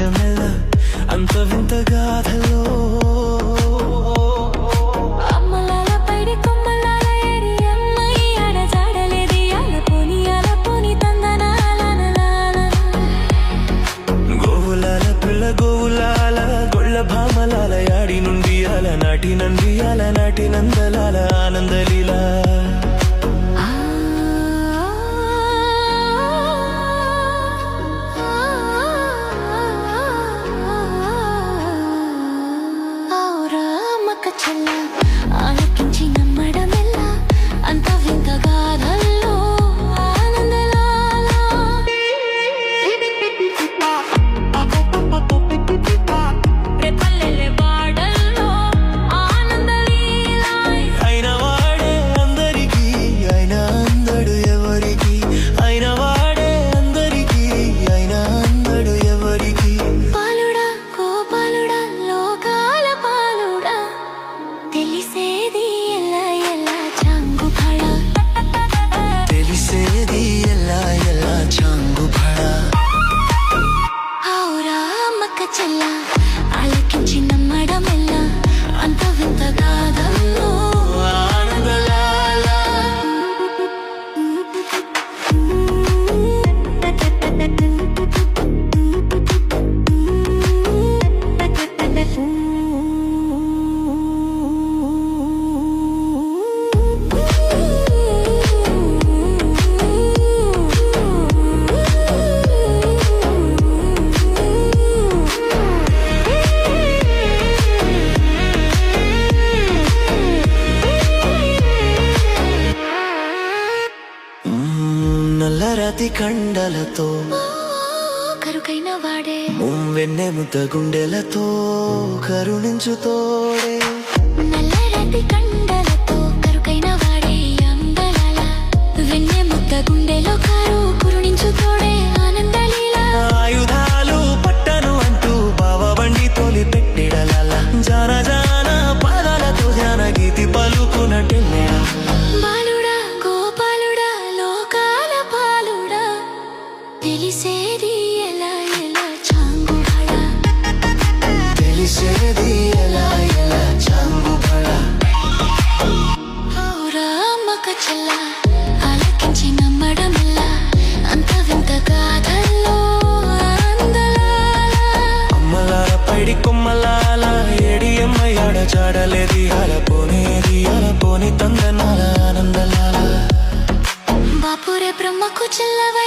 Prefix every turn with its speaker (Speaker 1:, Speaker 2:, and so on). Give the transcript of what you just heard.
Speaker 1: నమ్మడమెల్ల అంత వింత గాథలో గోవులాల గొళ్ళ భామలాల యాడి నుండి అల నాటి నందియాల నాటి నందలాల ఆనందలీలా
Speaker 2: ఆలకించి నమ్మడమెల్ల అంత వింత గాథల్లో ఆలకించి నమ్మడమెల్ల అంత వింత గాథల్లో ఆనందలాలా
Speaker 1: నల్లరాతి కండలతో
Speaker 2: కరుకైన వాడే
Speaker 1: వెన్నె ముద్ద గుండెలతో కరుణించుతోడే
Speaker 2: నల్లరాతి కండలతో కరుకైన వాడే అందలాల వెన్నె ముద్ద గుండెలో కరుణించుతోడే ఆనందలీలా
Speaker 1: ఆయుధాలు పట్టను అంటూ బావబండి తోలి పెట్టిడలాల జాన జాన పాదాలతో జాన గీతి పలుకునటెల్లె
Speaker 2: తెలిసేది ఎలా ఎలా చాంగుబళ
Speaker 1: తెలిసేది ఎలా ఎలా చాంగుబళ
Speaker 2: రామక చెల్ల ఆలకించి నమ్మడమెల్ల అంత వింత గాథల్లో
Speaker 1: అమ్మలాల పైడి కొమ్మలాల ఏడి అమ్మయాడ చాడలేది అలపోని తందనాల ఆనందలాల
Speaker 2: బాపురే బ్రహ్మకు చెల్లవ